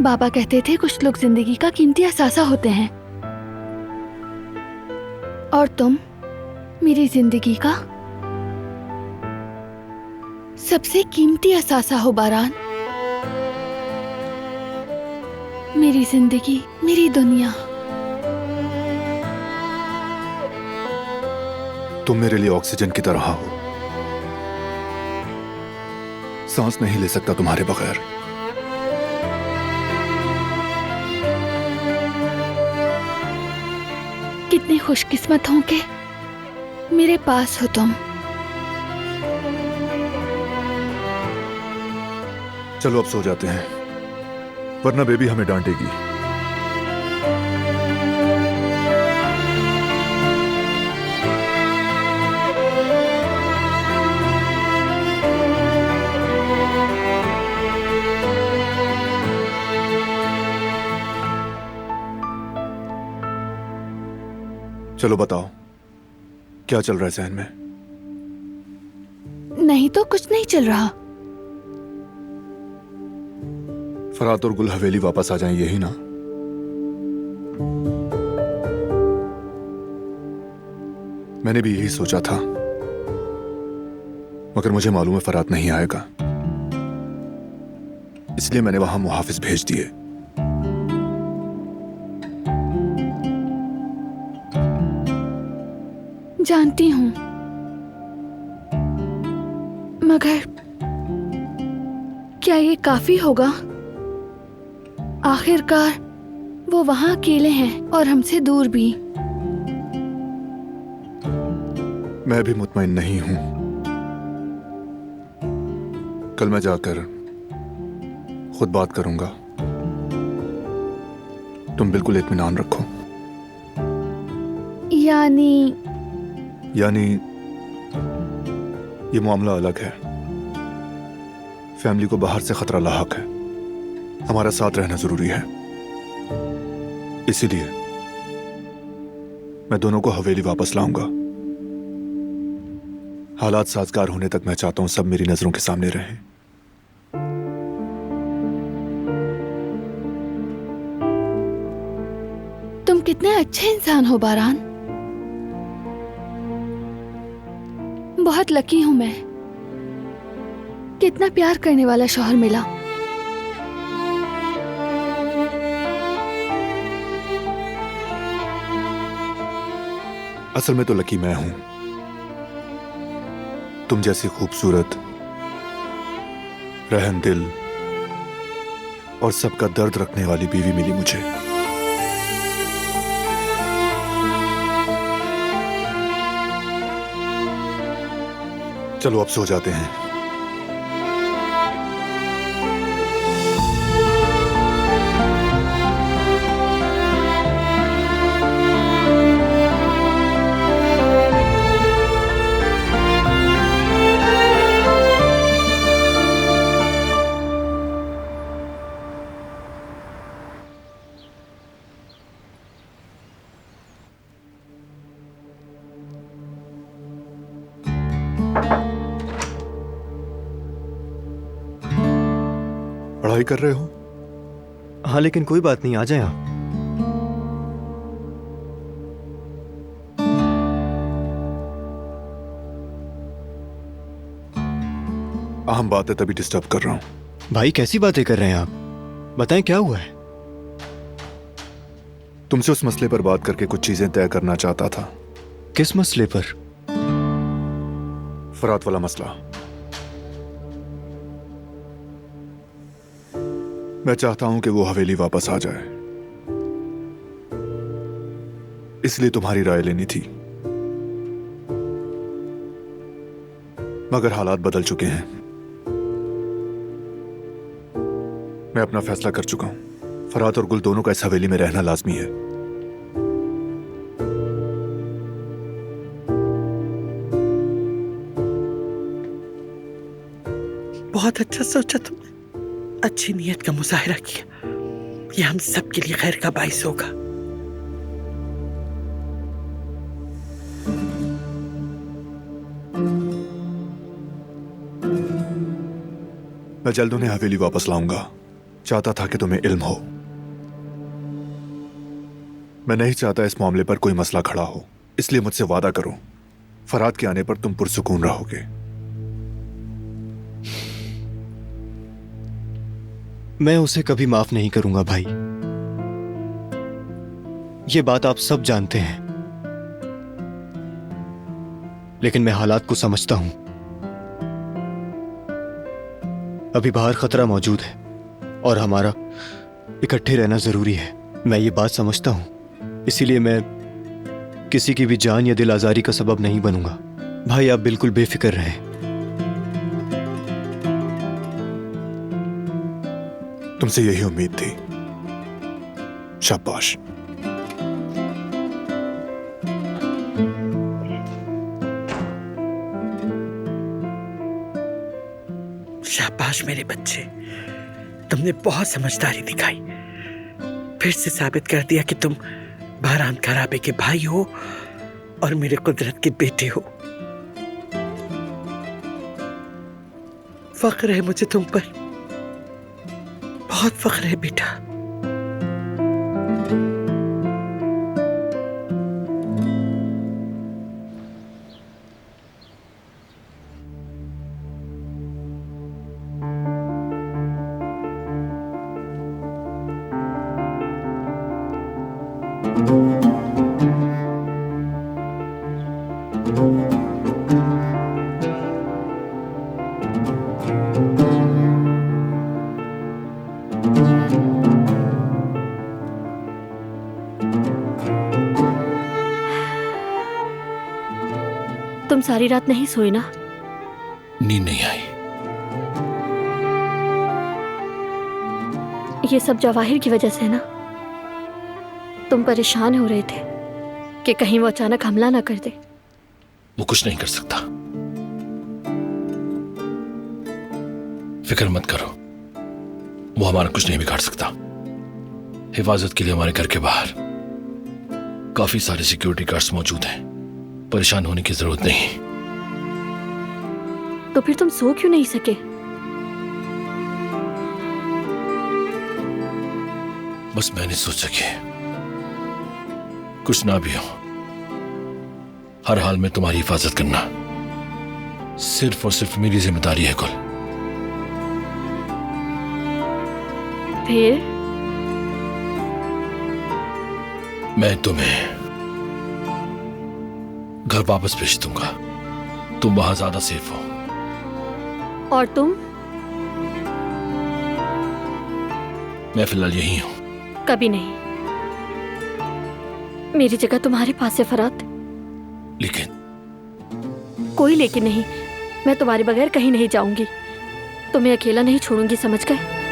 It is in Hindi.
बाबा कहते थे कुछ लोग जिंदगी का कीमती असासा होते हैं, और तुम मेरी जिंदगी का सबसे कीमती असासा हो बारान। मेरी जिंदगी, मेरी दुनिया। तुम मेरे लिए ऑक्सीजन की तरह हो। सांस नहीं ले सकता तुम्हारे बगैर। कितनी खुशकिस्मत हूं कि मेरे पास हो तुम। चलो अब सो जाते हैं, वरना बेबी हमें डांटेगी। चलो बताओ, क्या चल रहा है जहन में? नहीं तो कुछ नहीं चल रहा। फरात और गुल हवेली वापस आ जाएं, यही ना? मैंने भी यही सोचा था, मगर मुझे मालूम है फरात नहीं आएगा, इसलिए मैंने वहां मुहाफिज भेज दिए। जानती हूं, मगर क्या ये काफी होगा? आखिरकार वो वहां अकेले हैं और हमसे दूर भी। मैं भी मुतमईन नहीं हूं। कल मैं जाकर खुद बात करूंगा। तुम बिल्कुल इत्मीनान रखो। यानी ये मामला अलग है। फैमिली को बाहर से खतरा लाहक है, हमारा साथ रहना जरूरी है। इसीलिए मैं दोनों को हवेली वापस लाऊंगा। हालात साजगार होने तक मैं चाहता हूं सब मेरी नजरों के सामने रहें। तुम कितने अच्छे इंसान हो बारान। बहुत लकी हूं मैं, कितना प्यार करने वाला शौहर मिला। असल में तो लकी मैं हूं। तुम जैसी खूबसूरत, रहमदिल और सबका दर्द रखने वाली बीवी मिली मुझे। चलो अब सो जाते हैं। पढ़ाई कर रहे हो? हाँ, लेकिन कोई बात नहीं, आ जाए आप। अहम बात है तभी डिस्टर्ब कर रहा हूं। भाई कैसी बातें कर रहे हैं आप? बताएं क्या हुआ है? तुमसे उस मसले पर बात करके कुछ चीजें तय करना चाहता था। किस मसले पर? फरात वाला मसला। मैं चाहता हूं कि वो हवेली वापस आ जाए, इसलिए तुम्हारी राय लेनी थी। मगर हालात बदल चुके हैं। मैं अपना फैसला कर चुका हूं। फरात और गुल दोनों का इस हवेली में रहना लाजमी है। बहुत अच्छा सोचा तुमने, अच्छी नीयत का मुजाहिरा किया। यह हम सब के लिए खैर का बाइस होगा। मैं जल्द उन्हें हवेली वापस लाऊंगा। चाहता था कि तुम्हें इल्म हो। मैं नहीं चाहता इस मामले पर कोई मसला खड़ा हो, इसलिए मुझसे वादा करो फराद के आने पर तुम पुरसुकून रहोगे। मैं उसे कभी माफ नहीं करूंगा भाई। ये बात आप सब जानते हैं, लेकिन मैं हालात को समझता हूं। अभी बाहर खतरा मौजूद है और हमारा इकट्ठे रहना जरूरी है। मैं ये बात समझता हूं, इसीलिए मैं किसी की भी जान या दिल आजारी का सबब नहीं बनूंगा। भाई आप बिल्कुल बेफिक्र रहें। तुमसे यही उम्मीद थी। शाबाश। शाबाश मेरे बच्चे, तुमने बहुत समझदारी दिखाई। फिर से साबित कर दिया कि तुम बहराम खराबे के भाई हो और मेरे कुदरत के बेटे हो। फख्र है मुझे तुम पर, बहुत फख्र है बेटा। तुम सारी रात नहीं सोए ना? नींद नहीं आई। ये सब जवाहिर की वजह से ना? तुम परेशान हो रहे थे कि कहीं वो अचानक हमला ना कर दे। वो कुछ नहीं कर सकता, फिक्र मत करो। वो हमारा कुछ नहीं बिगाड़ सकता। हिफाजत के लिए हमारे घर के बाहर काफी सारे सिक्योरिटी गार्ड्स मौजूद हैं। परेशान होने की जरूरत नहीं। तो फिर तुम सो क्यों नहीं सके? बस मैंने सोचा कि कुछ ना भी हो, हर हाल में तुम्हारी हिफाजत करना सिर्फ और सिर्फ मेरी जिम्मेदारी है। कुल फिर मैं तुम्हें घर वापस भेज दूंगा। तुम वहां ज्यादा सेफ हो। और तुम? मैं फिलहाल यही हूं। कभी नहीं। मेरी जगह तुम्हारे पास है फरात। लेकिन कोई लेकिन नहीं। मैं तुम्हारे बगैर कहीं नहीं जाऊंगी। तुम्हें अकेला नहीं छोड़ूंगी, समझ गए?